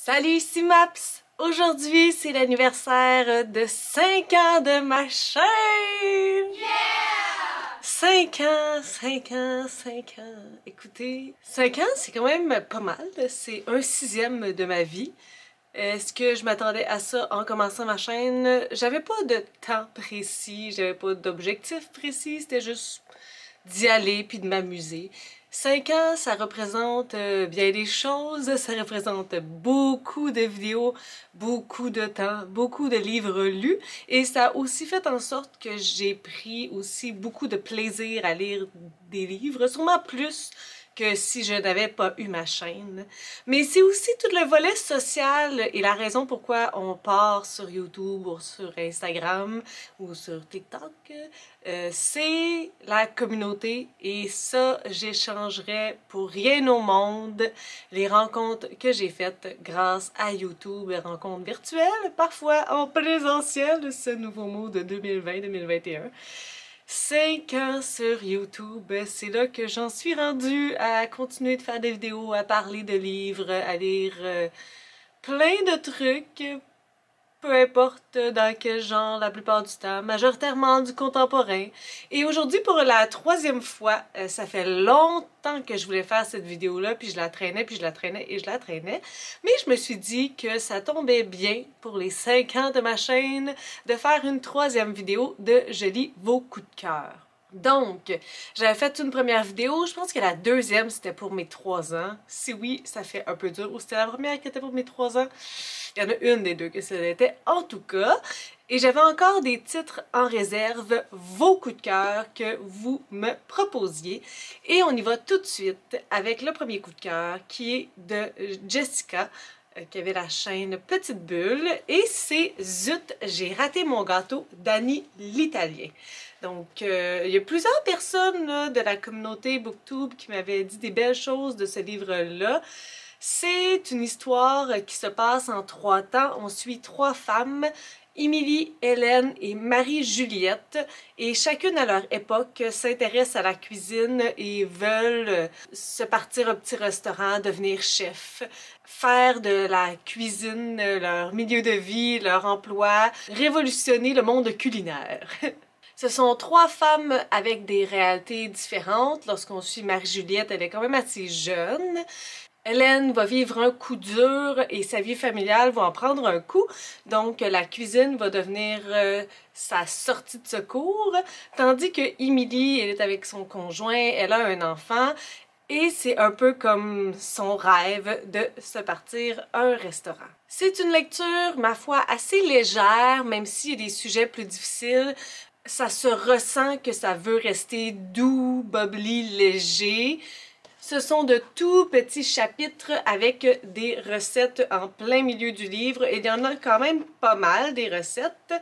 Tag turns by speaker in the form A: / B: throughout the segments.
A: Salut, ici Maps! Aujourd'hui, c'est l'anniversaire de 5 ans de ma chaîne! Yeah! 5 ans, 5 ans, 5 ans. Écoutez, 5 ans, c'est quand même pas mal. C'est un sixième de ma vie. Est-ce que je m'attendais à ça en commençant ma chaîne? J'avais pas de temps précis, j'avais pas d'objectif précis, c'était juste d'y aller puis de m'amuser. 5 ans, ça représente bien des choses, ça représente beaucoup de vidéos, beaucoup de temps, beaucoup de livres lus, et ça a aussi fait en sorte que j'ai pris aussi beaucoup de plaisir à lire des livres, sûrement plus que si je n'avais pas eu ma chaîne. Mais c'est aussi tout le volet social et la raison pourquoi on part sur YouTube ou sur Instagram ou sur TikTok, c'est la communauté, et ça, j'échangerais pour rien au monde les rencontres que j'ai faites grâce à YouTube, les rencontres virtuelles, parfois en présentiel, ce nouveau mot de 2020-2021. 5 ans sur YouTube, c'est là que j'en suis rendue à continuer de faire des vidéos, à parler de livres, à lire plein de trucs, peu importe dans quel genre la plupart du temps, majoritairement du contemporain. Et aujourd'hui, pour la troisième fois, ça fait longtemps que je voulais faire cette vidéo-là, puis je la traînais, puis je la traînais, et je la traînais. Mais je me suis dit que ça tombait bien pour les 5 ans de ma chaîne de faire une troisième vidéo de Je lis vos coups de cœur. Donc, j'avais fait une première vidéo, je pense que la deuxième c'était pour mes 3 ans. Si oui, ça fait un peu dur. Ou c'était la première qui était pour mes 3 ans. Il y en a une des deux que c'était en tout cas. Et j'avais encore des titres en réserve, vos coups de cœur que vous me proposiez. Et on y va tout de suite avec le premier coup de cœur qui est de Jessica, qui avait la chaîne Petite Bulle, et c'est Zut, j'ai raté mon gâteau d'Annie l'Italien. Donc, il y a plusieurs personnes là, de la communauté Booktube qui m'avaient dit des belles choses de ce livre-là. C'est une histoire qui se passe en 3 temps. On suit 3 femmes, Émilie, Hélène et Marie-Juliette, et chacune à leur époque s'intéresse à la cuisine et veulent se partir un petit restaurant, devenir chef, faire de la cuisine leur milieu de vie, leur emploi, révolutionner le monde culinaire. Ce sont 3 femmes avec des réalités différentes. Lorsqu'on suit Marie-Juliette, elle est quand même assez jeune. Hélène va vivre un coup dur et sa vie familiale va en prendre un coup. Donc, la cuisine va devenir sa sortie de secours. Tandis que Émilie, elle est avec son conjoint, elle a un enfant. Et c'est un peu comme son rêve de se partir un restaurant. C'est une lecture, ma foi, assez légère, même s'il y a des sujets plus difficiles. Ça se ressent que ça veut rester doux, bubbly, léger. Ce sont de tout petits chapitres avec des recettes en plein milieu du livre, et il y en a quand même pas mal des recettes.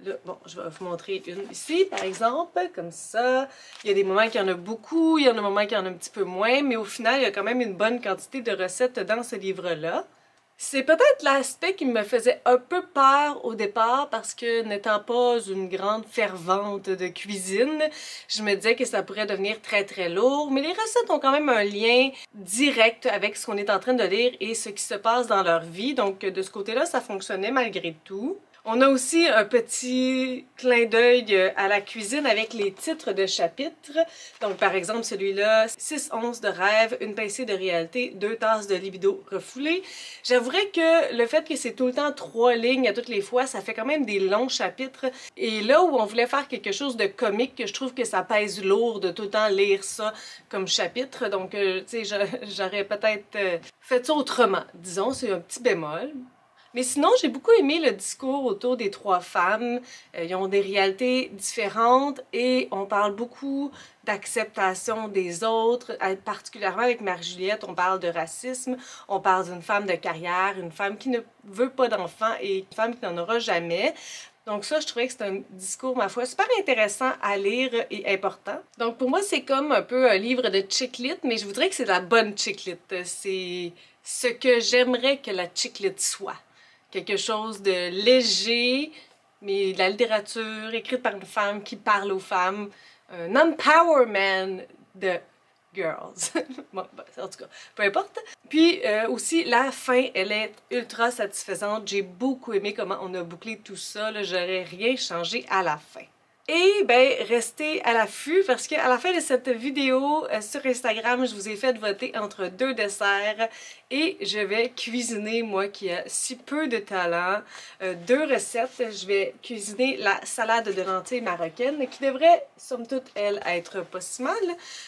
A: Là, bon, je vais vous montrer une ici, par exemple, comme ça. Il y a des moments qu'il y en a beaucoup, il y en a des moments qu'il y en a un petit peu moins, mais au final, il y a quand même une bonne quantité de recettes dans ce livre-là. C'est peut-être l'aspect qui me faisait un peu peur au départ parce que n'étant pas une grande fervente de cuisine, je me disais que ça pourrait devenir très très lourd, mais les recettes ont quand même un lien direct avec ce qu'on est en train de lire et ce qui se passe dans leur vie, donc de ce côté-là, ça fonctionnait malgré tout. On a aussi un petit clin d'œil à la cuisine avec les titres de chapitres. Donc, par exemple, celui-là, 6 onces de rêve, une pincée de réalité, 2 tasses de libido refoulées. J'avouerais que le fait que c'est tout le temps 3 lignes à toutes les fois, ça fait quand même des longs chapitres. Et là où on voulait faire quelque chose de comique, je trouve que ça pèse lourd de tout le temps lire ça comme chapitre. Donc, tu sais, j'aurais peut-être fait ça autrement. Disons, c'est un petit bémol. Mais sinon, j'ai beaucoup aimé le discours autour des 3 femmes. Ils ont des réalités différentes et on parle beaucoup d'acceptation des autres, particulièrement avec Marie-Juliette, on parle de racisme, on parle d'une femme de carrière, une femme qui ne veut pas d'enfants et une femme qui n'en aura jamais. Donc ça, je trouvais que c'est un discours, ma foi, super intéressant à lire et important. Donc pour moi, c'est comme un peu un livre de chick-lit, mais je voudrais que c'est de la bonne chick-lit. C'est ce que j'aimerais que la chick-lit soit. Quelque chose de léger, mais de la littérature écrite par une femme qui parle aux femmes. Un empowerment de girls. Bon, ben, en tout cas, peu importe. Puis aussi, la fin, elle est ultra satisfaisante. J'ai beaucoup aimé comment on a bouclé tout ça. J'aurais rien changé à la fin. Et ben, restez à l'affût parce qu'à la fin de cette vidéo sur Instagram, je vous ai fait voter entre deux desserts et je vais cuisiner, moi qui ai si peu de talent, deux recettes. Je vais cuisiner la salade de lentilles marocaine qui devrait, somme toute, elle, être pas si mal.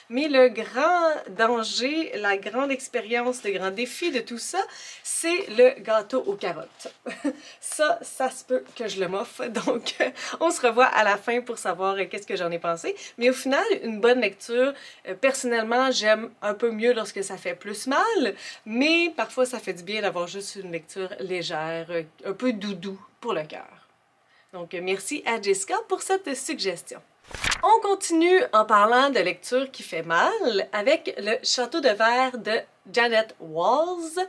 A: Mais le grand danger, la grande expérience, le grand défi de tout ça, c'est le gâteau aux carottes. Ça se peut que je le moffe. Donc, on se revoit à la fin pour savoir qu'est-ce que j'en ai pensé. Mais au final, une bonne lecture. Personnellement, j'aime un peu mieux lorsque ça fait plus mal, mais parfois ça fait du bien d'avoir juste une lecture légère, un peu doudou pour le cœur. Donc, merci à Jessica pour cette suggestion. On continue en parlant de lecture qui fait mal avec le Château de verre de Janet Walls,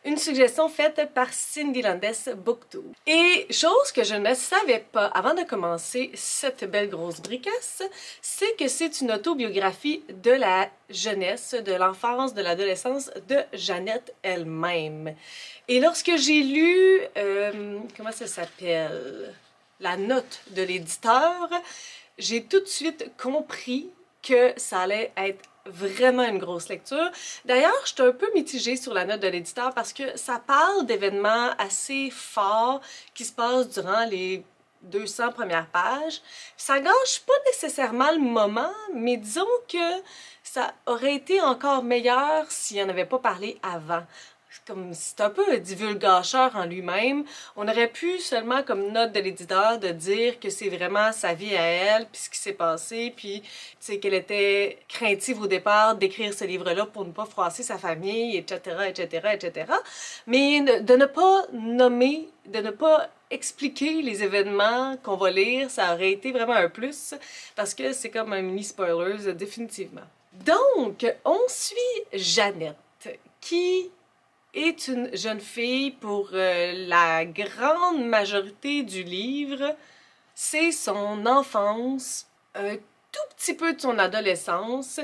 A: une suggestion faite par Cindy Landes Booktube. Et chose que je ne savais pas avant de commencer cette belle grosse bricasse, c'est que c'est une autobiographie de la jeunesse, de l'enfance, de l'adolescence de Jeannette elle-même. Et lorsque j'ai lu, comment ça s'appelle? La note de l'éditeur, j'ai tout de suite compris que ça allait être vraiment une grosse lecture. D'ailleurs, je suis un peu mitigée sur la note de l'éditeur parce que ça parle d'événements assez forts qui se passent durant les 200 premières pages. Ça gâche pas nécessairement le moment, mais disons que ça aurait été encore meilleur s'il en avait pas parlé avant. C'est un peu un divulgateur en lui-même. On aurait pu seulement, comme note de l'éditeur, de dire que c'est vraiment sa vie à elle, puis ce qui s'est passé, puis qu'elle était craintive au départ d'écrire ce livre-là pour ne pas froisser sa famille, etc., etc., etc. Mais de ne pas nommer, de ne pas expliquer les événements qu'on va lire, ça aurait été vraiment un plus, parce que c'est comme un mini spoilers, définitivement. Donc, on suit Jeannette, qui est une jeune fille pour la grande majorité du livre. C'est son enfance, un tout petit peu de son adolescence,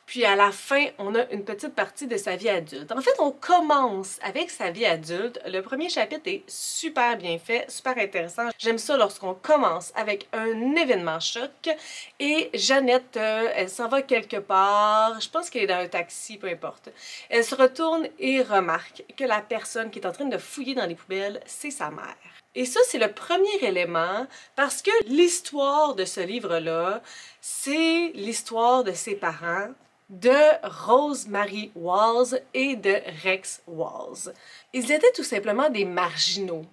A: puis à la fin, on a une petite partie de sa vie adulte. En fait, on commence avec sa vie adulte. Le premier chapitre est super bien fait, super intéressant. J'aime ça lorsqu'on commence avec un événement choc. Et Jeannette, elle s'en va quelque part, je pense qu'elle est dans un taxi, peu importe. Elle se retourne et remarque que la personne qui est en train de fouiller dans les poubelles, c'est sa mère. Et ça, c'est le premier élément parce que l'histoire de ce livre-là, c'est l'histoire de ses parents, de Rosemary Walls et de Rex Walls. Ils étaient tout simplement des marginaux.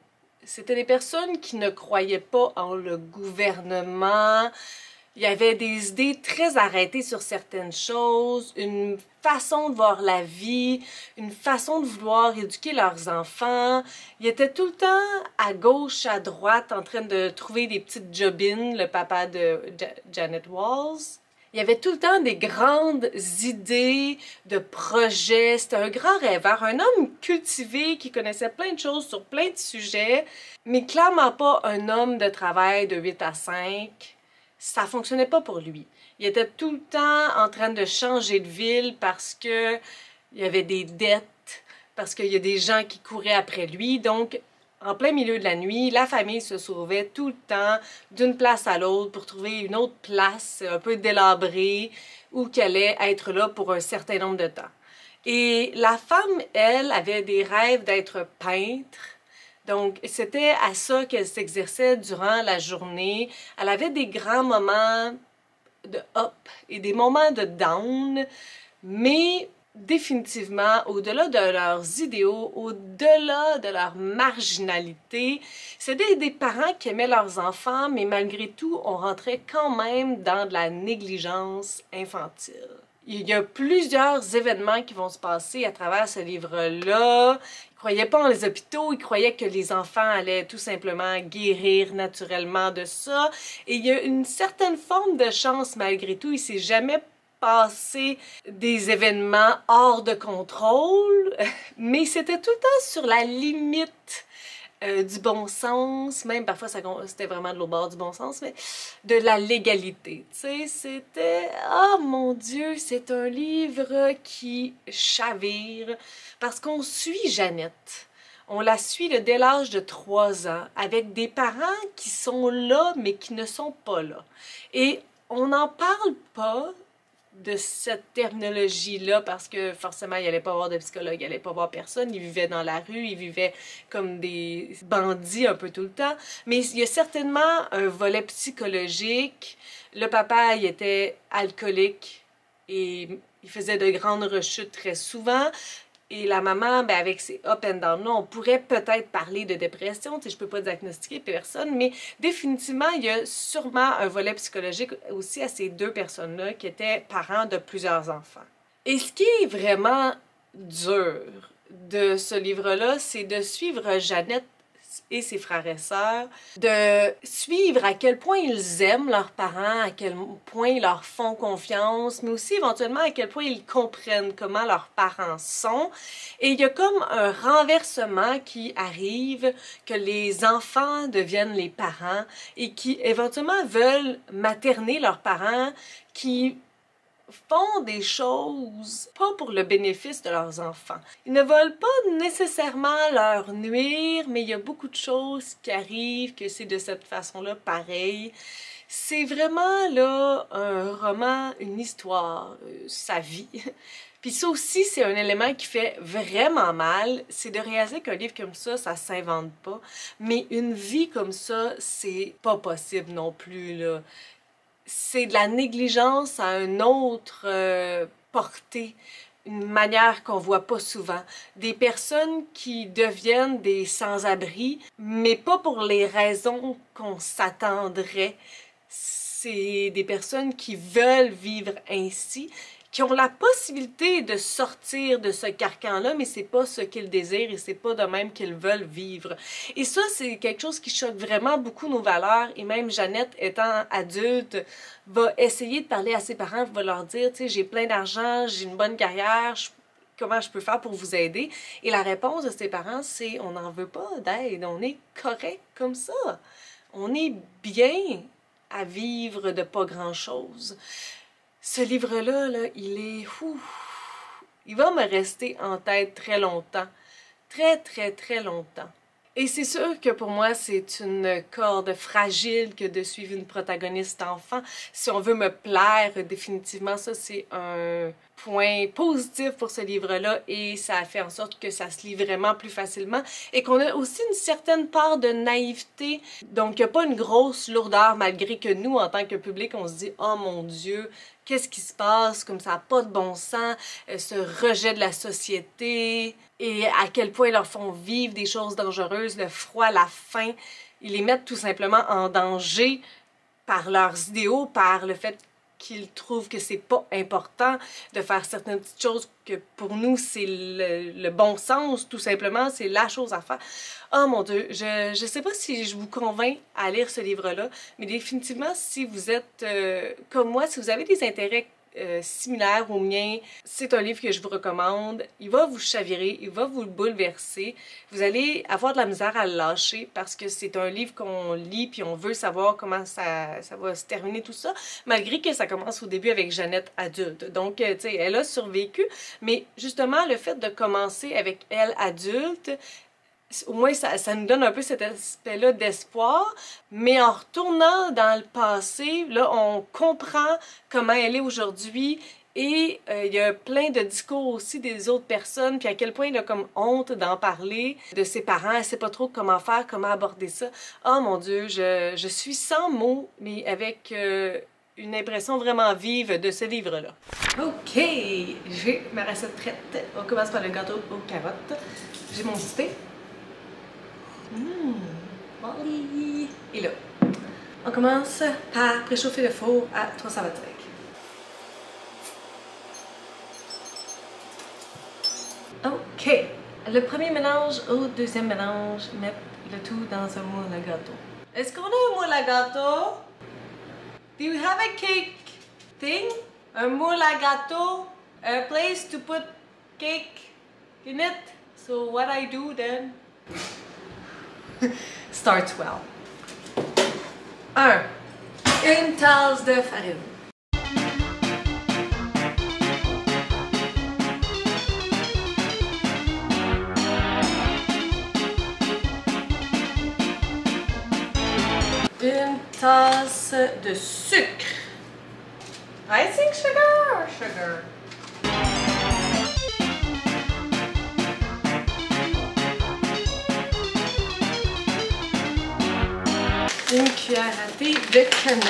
A: C'était des personnes qui ne croyaient pas en le gouvernement. Il y avait des idées très arrêtées sur certaines choses, une façon de voir la vie, une façon de vouloir éduquer leurs enfants. Ils étaient tout le temps à gauche, à droite, en train de trouver des petites jobines, le papa de Janet Walls. Il y avait tout le temps des grandes idées de projets. C'était un grand rêveur, un homme cultivé qui connaissait plein de choses sur plein de sujets, mais clairement pas un homme de travail de 8 à 5. Ça fonctionnait pas pour lui. Il était tout le temps en train de changer de ville parce que il y avait des dettes, parce qu'il y a des gens qui couraient après lui. Donc, en plein milieu de la nuit, la famille se sauvait tout le temps d'une place à l'autre pour trouver une autre place un peu délabrée où qu'elle allait être là pour un certain nombre de temps. Et la femme, elle, avait des rêves d'être peintre. Donc, c'était à ça qu'elle s'exerçait durant la journée. Elle avait des grands moments de up et des moments de down, mais définitivement, au-delà de leurs idéaux, au-delà de leur marginalité, c'était des parents qui aimaient leurs enfants, mais malgré tout, on rentrait quand même dans de la négligence infantile. Il y a plusieurs événements qui vont se passer à travers ce livre-là. Ils ne croyaient pas en les hôpitaux, ils croyaient que les enfants allaient tout simplement guérir naturellement de ça. Et il y a une certaine forme de chance malgré tout. Il ne s'est jamais passé des événements hors de contrôle, mais c'était tout le temps sur la limite du bon sens, même parfois c'était vraiment de l'autre bord du bon sens, mais de la légalité. Tu sais, c'était, oh mon Dieu, c'est un livre qui chavire parce qu'on suit Jeannette. On la suit dès l'âge de 3 ans avec des parents qui sont là mais qui ne sont pas là. Et on n'en parle pas de cette terminologie-là parce que forcément, il n'allait pas voir de psychologue, il n'allait pas voir personne, il vivait dans la rue, il vivait comme des bandits un peu tout le temps. Mais il y a certainement un volet psychologique. Le papa, il était alcoolique et il faisait de grandes rechutes très souvent. Et la maman, ben avec ses up and down là, on pourrait peut-être parler de dépression, tu sais, je peux pas diagnostiquer personne, mais définitivement, il y a sûrement un volet psychologique aussi à ces deux personnes-là qui étaient parents de plusieurs enfants. Et ce qui est vraiment dur de ce livre-là, c'est de suivre Jeannette et ses frères et sœurs, de suivre à quel point ils aiment leurs parents, à quel point ils leur font confiance, mais aussi éventuellement à quel point ils comprennent comment leurs parents sont. Et il y a comme un renversement qui arrive, que les enfants deviennent les parents et qui éventuellement veulent materner leurs parents, qui font des choses pas pour le bénéfice de leurs enfants. Ils ne veulent pas nécessairement leur nuire, mais il y a beaucoup de choses qui arrivent que c'est de cette façon-là pareil. C'est vraiment là un roman, une histoire, sa vie. Puis ça aussi, c'est un élément qui fait vraiment mal, c'est de réaliser qu'un livre comme ça s'invente pas. Mais une vie comme ça, c'est pas possible non plus, là. C'est de la négligence à une autre portée, une manière qu'on voit pas souvent. Des personnes qui deviennent des sans-abri, mais pas pour les raisons qu'on s'attendrait. C'est des personnes qui veulent vivre ainsi, qui ont la possibilité de sortir de ce carcan-là, mais c'est pas ce qu'ils désirent et c'est pas de même qu'ils veulent vivre. Et ça, c'est quelque chose qui choque vraiment beaucoup nos valeurs, et même Jeannette, étant adulte, va essayer de parler à ses parents, va leur dire, tu sais, j'ai plein d'argent, j'ai une bonne carrière, comment je peux faire pour vous aider? Et la réponse de ses parents, c'est, on n'en veut pas d'aide, on est correct comme ça. On est bien à vivre de pas grand-chose. Ce livre-là, là, il va me rester en tête très longtemps. Très, très, très longtemps. Et c'est sûr que pour moi, c'est une corde fragile que de suivre une protagoniste enfant. Si on veut me plaire, définitivement, ça, c'est un point positif pour ce livre-là et ça a fait en sorte que ça se lit vraiment plus facilement et qu'on a aussi une certaine part de naïveté. Donc, il n'y a pas une grosse lourdeur malgré que nous, en tant que public, on se dit « Oh mon Dieu, qu'est-ce qui se passe? Comme ça n'a pas de bon sens, ce rejet de la société et à quel point ils leur font vivre des choses dangereuses, le froid, la faim. Ils les mettent tout simplement en danger par leurs idéaux, par le fait qu'ils trouvent que c'est pas important de faire certaines petites choses que pour nous c'est le bon sens, tout simplement, c'est la chose à faire. Oh mon Dieu, je sais pas si je vous convainc à lire ce livre-là, mais définitivement si vous êtes comme moi, si vous avez des intérêts similaire au mien. C'est un livre que je vous recommande. Il va vous chavirer, il va vous bouleverser. Vous allez avoir de la misère à le lâcher parce que c'est un livre qu'on lit puis on veut savoir comment ça va se terminer tout ça, malgré que ça commence au début avec Jeannette adulte. Donc, tu sais, elle a survécu, mais justement, le fait de commencer avec elle adulte, au moins ça nous donne un peu cet aspect-là d'espoir, mais en retournant dans le passé, là, on comprend comment elle est aujourd'hui et il y a plein de discours aussi des autres personnes, puis à quel point il a comme honte d'en parler, de ses parents, elle sait pas trop comment faire, comment aborder ça. Oh mon Dieu, je suis sans mots, mais avec une impression vraiment vive de ce livre-là. Ok, j'ai ma recette prête. On commence par le gâteau aux carottes. J'ai mon thé. Molly. Et là, on commence par préchauffer le four à 325. Ok, le premier mélange au deuxième mélange, mettre le tout dans un moule à gâteau. Est-ce qu'on a un moule à gâteau? Do you have a cake thing? Un moule à gâteau? A place to put cake in it? So what I do then? Starts well. 1. Une tasse de farine. Une tasse de sucre. Icing sugar or sugar? Une cuillère à thé de cannelle.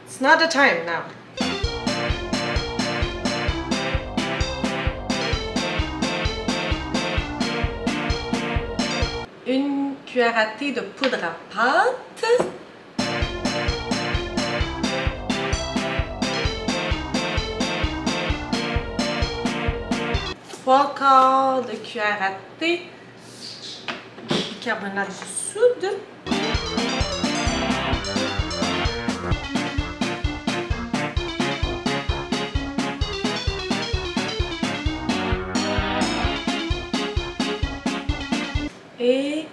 A: It's not the time now. Une cuillère à thé de poudre à pâte. Trois quarts de cuillère à thé bicarbonate de soude. Et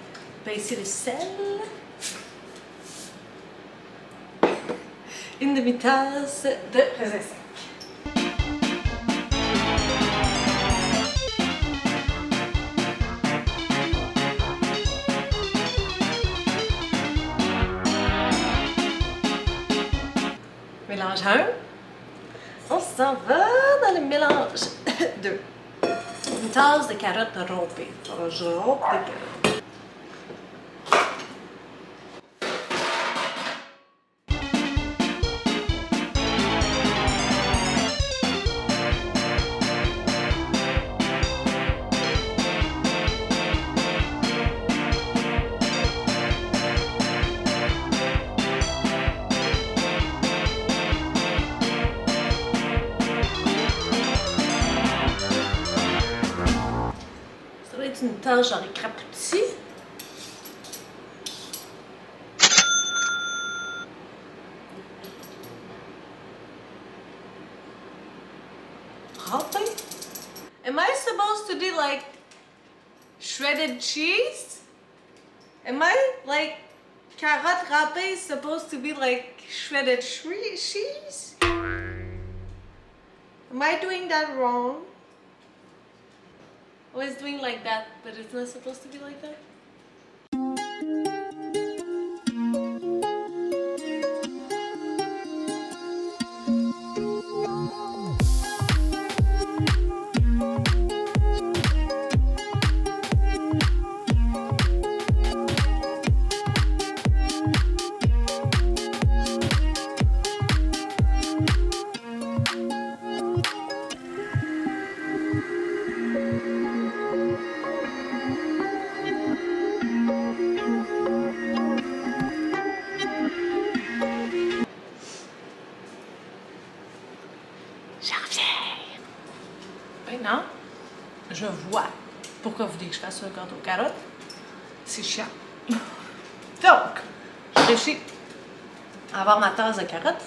A: pincer le sel. Une demi-tasse de raisin sec. Mélange 1. On s'en va dans le mélange 2. Une tasse de carottes râpées. Alors, je râpe des carottes. Ça va être une tasse genre écrapoutie. Râpé? Am I supposed to do like shredded cheese? Am I like carotte râpée is supposed to be like shredded cheese? Am I doing that wrong? I was doing like that, but it's not supposed to be like that. Maintenant, je vois pourquoi vous voulez que je fasse un gâteau aux carottes. C'est chiant. Donc, je réussis à avoir ma tasse de carottes.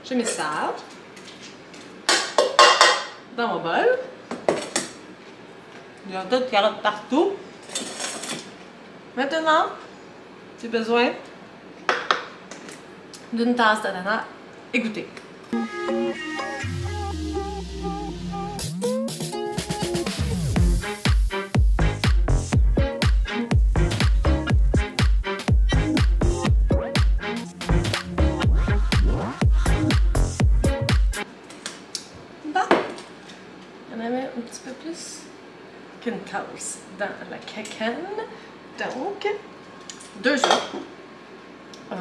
A: Je mets ça dans mon bol. Il y a un tas de carottes partout. Maintenant, j'ai besoin d'une tasse d'ananas égouttée. Un petit peu plus qu'une tasse dans la cacane. Donc, 2 œufs. 1.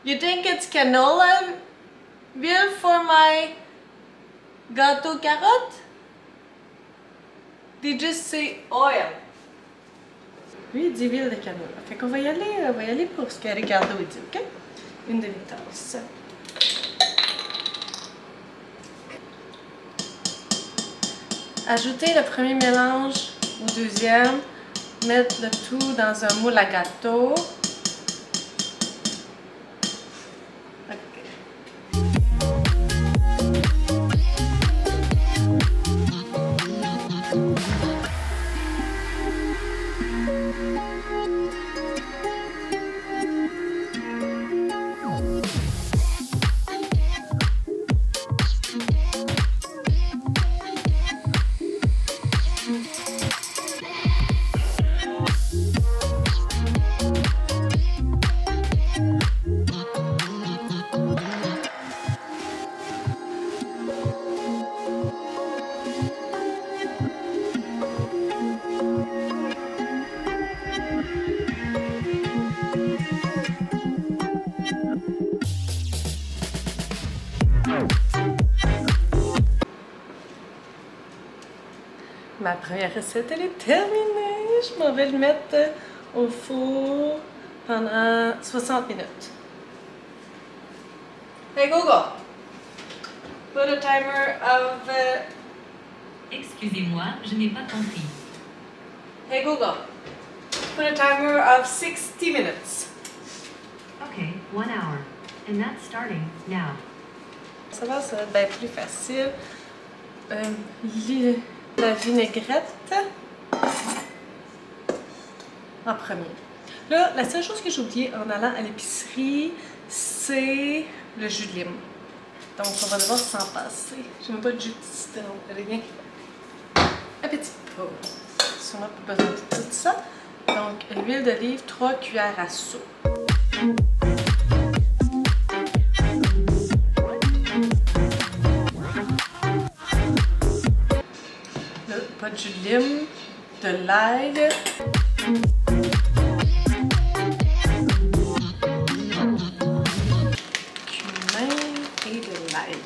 A: You think it's canola meal for my gâteau carotte? They just say oil. Lui, il dit huile de canola. Fait qu'on va y aller pour ce que Ricardo dit, ok? une demi-tasse. Ajouter le premier mélange au deuxième. Mettre le tout dans un moule à gâteau. Ma première recette, elle est terminée. Je m'en vais le mettre au four pendant 60 minutes. Hey Google, put a timer of...
B: Excusez-moi, je n'ai pas compris.
A: Hey Google, put a timer of 60 minutes.
B: Okay, 1 hour. And that's starting now.
A: Ça va être bien plus facile. La vinaigrette en premier. Là, la seule chose que j'ai oubliée en allant à l'épicerie, c'est le jus de lime. Donc, on va devoir s'en passer. J'ai même pas de jus de citron. Allez, viens. Un petit peu. Sûrement pas besoin de tout ça. Donc, l'huile d'olive, 3 cuillères à soupe. Pas de jus de lime, de l'ail, cumin et de l'ail.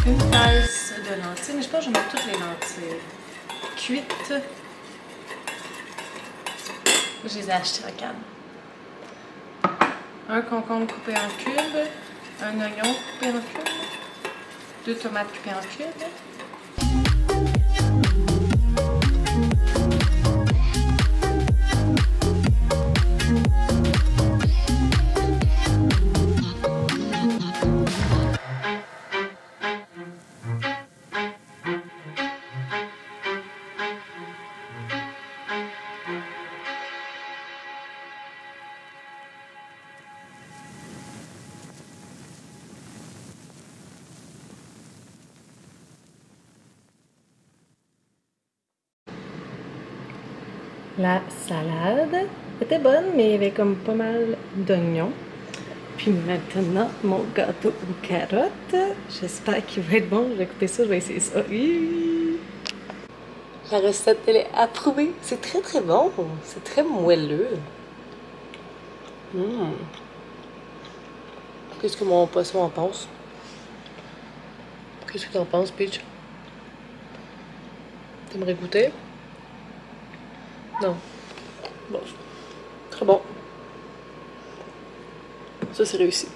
A: Une tasse de lentilles, mais je pense que je vais mettre toutes les lentilles cuites. Je les ai achetées en canne. Un concombre coupé en cubes, un oignon coupé en cubes. 2 tomates coupées en cubes. La salade était bonne, mais il y avait comme pas mal d'oignons. Puis maintenant, mon gâteau aux carottes. J'espère qu'il va être bon. Je vais écouter ça, je vais essayer ça. La recette, elle est approuvée. C'est très très bon. C'est très moelleux. Qu'est-ce que mon poisson en pense? Qu'est-ce que tu en penses, Peach? T'aimerais goûter? Non. Bon. Très bon. Ça, c'est réussi.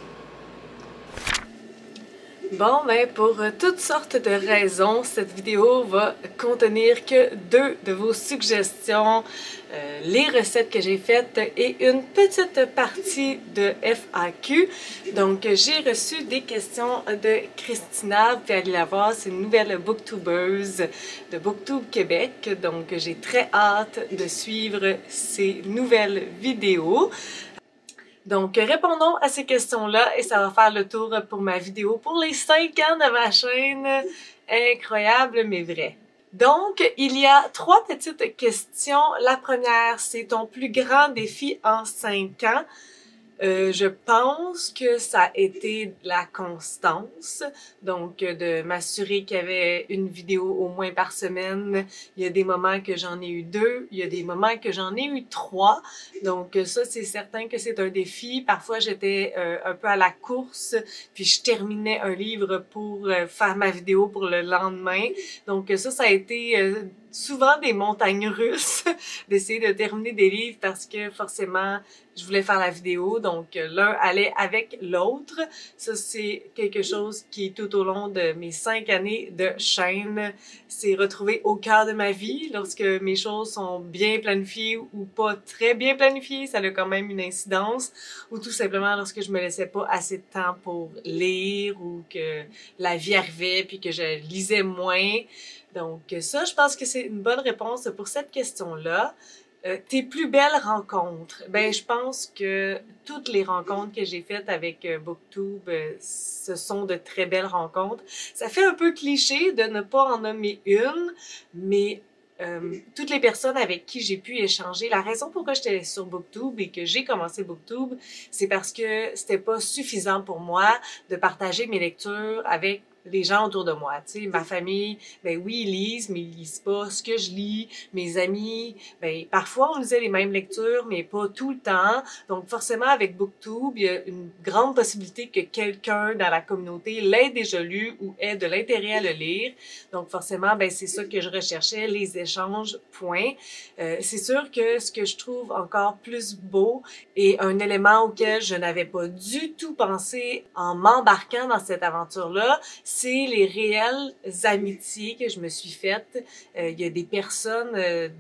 A: Bon, ben pour toutes sortes de raisons, cette vidéo va contenir que 2 de vos suggestions, les recettes que j'ai faites et une petite partie de FAQ. Donc, j'ai reçu des questions de Christina, vous pouvez aller la voir, c'est une nouvelle booktubeuse de Booktube Québec. Donc, j'ai très hâte de suivre ces nouvelles vidéos. Donc, répondons à ces questions-là et ça va faire le tour pour ma vidéo pour les 5 ans de ma chaîne. Incroyable, mais vrai. Donc, il y a 3 petites questions. La première, c'est ton plus grand défi en 5 ans. Je pense que ça a été la constance, donc de m'assurer qu'il y avait une vidéo au moins par semaine. Il y a des moments que j'en ai eu 2, il y a des moments que j'en ai eu 3, donc ça c'est certain que c'est un défi. Parfois j'étais un peu à la course, puis je terminais un livre pour faire ma vidéo pour le lendemain, donc ça a été souvent des montagnes russes d'essayer de terminer des livres parce que forcément, je voulais faire la vidéo, donc l'un allait avec l'autre. Ça, c'est quelque chose qui, tout au long de mes 5 années de chaîne, s'est retrouvé au cœur de ma vie. Lorsque mes choses sont bien planifiées ou pas très bien planifiées, ça a quand même une incidence. Ou tout simplement lorsque je me laissais pas assez de temps pour lire ou que la vie arrivait puis que je lisais moins. Donc ça, je pense que c'est une bonne réponse pour cette question-là. Tes plus belles rencontres? Ben, je pense que toutes les rencontres que j'ai faites avec BookTube, ce sont de très belles rencontres. Ça fait un peu cliché de ne pas en nommer une, mais toutes les personnes avec qui j'ai pu échanger, la raison pourquoi j'étais sur BookTube et que j'ai commencé BookTube, c'est parce que c'était pas suffisant pour moi de partager mes lectures avec les gens autour de moi. Tu sais, ma famille, ben oui, ils lisent, mais ils lisent pas ce que je lis. Mes amis, ben parfois on lisait les mêmes lectures, mais pas tout le temps. Donc forcément, avec BookTube, il y a une grande possibilité que quelqu'un dans la communauté l'ait déjà lu ou ait de l'intérêt à le lire. Donc forcément, ben c'est ça que je recherchais, les échanges, point. C'est sûr que ce que je trouve encore plus beau et un élément auquel je n'avais pas du tout pensé en m'embarquant dans cette aventure-là, c'est les réelles amitiés que je me suis faites. Il y a des personnes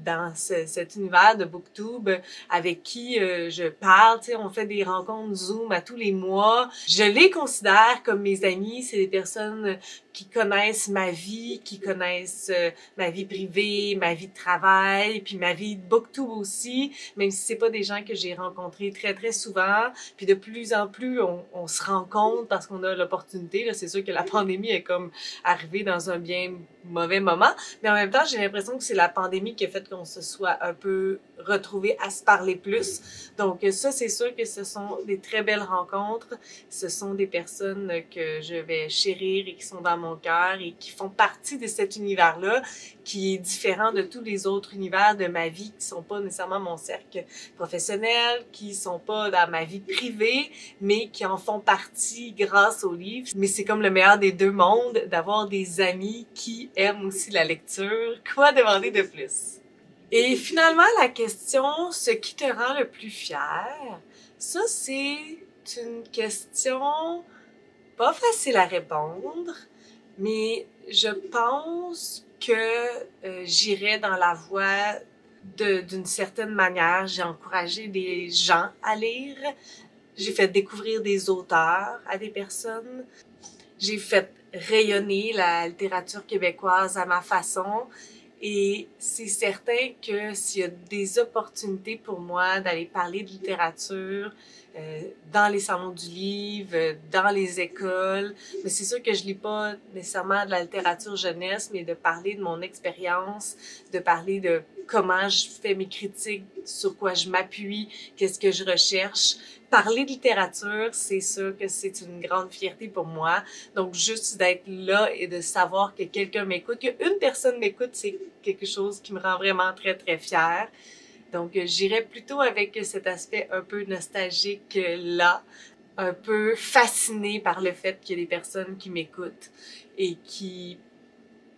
A: dans cet univers de BookTube avec qui je parle. Tu sais, on fait des rencontres Zoom à tous les mois. Je les considère comme mes amis. C'est des personnes qui connaissent ma vie, qui connaissent ma vie privée, ma vie de travail, puis ma vie de BookTube aussi, même si c'est pas des gens que j'ai rencontrés très, très souvent. Puis de plus en plus, on se rencontre parce qu'on a l'opportunité. Là, c'est sûr que la pandémie est comme arrivée dans un bien mauvais moment, mais en même temps, j'ai l'impression que c'est la pandémie qui a fait qu'on se soit un peu retrouvés à se parler plus. Donc ça, c'est sûr que ce sont des très belles rencontres. Ce sont des personnes que je vais chérir et qui sont dans mon cœur et qui font partie de cet univers-là, qui est différent de tous les autres univers de ma vie qui sont pas nécessairement mon cercle professionnel, qui sont pas dans ma vie privée, mais qui en font partie grâce aux livres. Mais c'est comme le meilleur des deux mondes d'avoir des amis qui aiment aussi la lecture. Quoi demander de plus? Et finalement, la question, ce qui te rend le plus fier, ça c'est une question pas facile à répondre, mais je pense que j'irais dans la voie d'une certaine manière. J'ai encouragé des gens à lire. J'ai fait découvrir des auteurs à des personnes. J'ai fait rayonner la littérature québécoise à ma façon. Et c'est certain que s'il y a des opportunités pour moi d'aller parler de littérature dans les salons du livre, dans les écoles, mais c'est sûr que je lis pas nécessairement de la littérature jeunesse, mais de parler de mon expérience, de parler de comment je fais mes critiques, sur quoi je m'appuie, qu'est-ce que je recherche. Parler de littérature, c'est sûr que c'est une grande fierté pour moi. Donc, juste d'être là et de savoir que quelqu'un m'écoute, qu'une personne m'écoute, c'est quelque chose qui me rend vraiment très, très fière. Donc, j'irais plutôt avec cet aspect un peu nostalgique là, un peu fascinée par le fait qu'il y a des personnes qui m'écoutent et qui,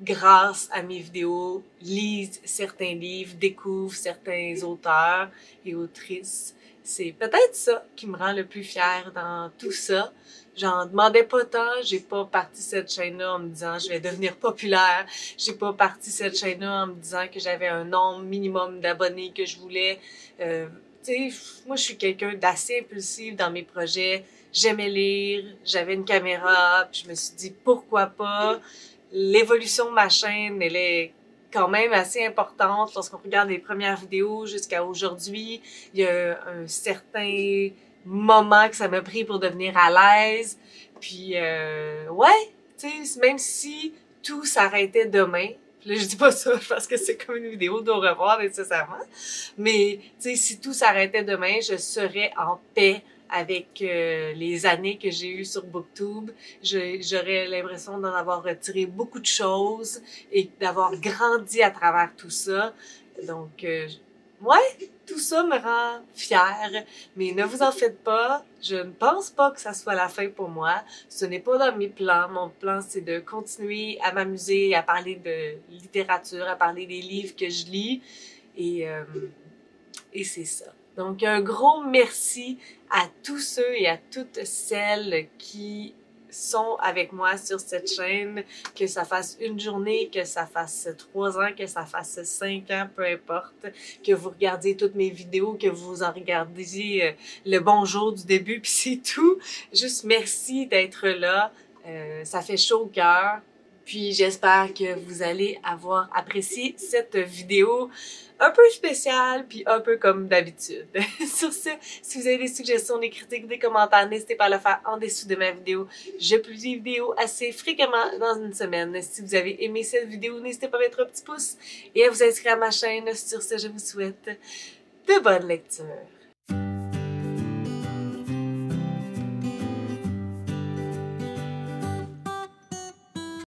A: grâce à mes vidéos, lisent certains livres, découvrent certains auteurs et autrices. C'est peut-être ça qui me rend le plus fière dans tout ça. J'en demandais pas tant, j'ai pas parti cette chaîne-là en me disant je vais devenir populaire. J'ai pas parti cette chaîne-là en me disant que j'avais un nombre minimum d'abonnés que je voulais. Tu sais, moi je suis quelqu'un d'assez impulsif dans mes projets. J'aimais lire, j'avais une caméra, puis je me suis dit pourquoi pas. L'évolution de ma chaîne, elle est quand même assez importante lorsqu'on regarde les premières vidéos jusqu'à aujourd'hui. Il y a un certain moment que ça m'a pris pour devenir à l'aise. Puis ouais, tu sais, même si tout s'arrêtait demain, là je dis pas ça parce que c'est comme une vidéo d'au revoir nécessairement, mais tu sais, si tout s'arrêtait demain, je serais en paix avec les années que j'ai eues sur BookTube. J'aurais l'impression d'en avoir retiré beaucoup de choses et d'avoir grandi à travers tout ça. Donc, ouais, ouais, tout ça me rend fière. Mais ne vous en faites pas, je ne pense pas que ça soit la fin pour moi. Ce n'est pas dans mes plans. Mon plan, c'est de continuer à m'amuser, à parler de littérature, à parler des livres que je lis. Et c'est ça. Donc, un gros merci à tous ceux et à toutes celles qui sont avec moi sur cette chaîne, que ça fasse une journée, que ça fasse 3 ans, que ça fasse 5 ans, peu importe, que vous regardiez toutes mes vidéos, que vous en regardiez le bonjour du début, puis c'est tout. Juste merci d'être là. Ça fait chaud au cœur. Puis j'espère que vous allez avoir apprécié cette vidéo un peu spéciale, puis un peu comme d'habitude. Sur ce, si vous avez des suggestions, des critiques, des commentaires, n'hésitez pas à le faire en dessous de ma vidéo. Je publie des vidéos assez fréquemment dans une semaine. Si vous avez aimé cette vidéo, n'hésitez pas à mettre un petit pouce et à vous inscrire à ma chaîne. Sur ce, je vous souhaite de bonnes lectures.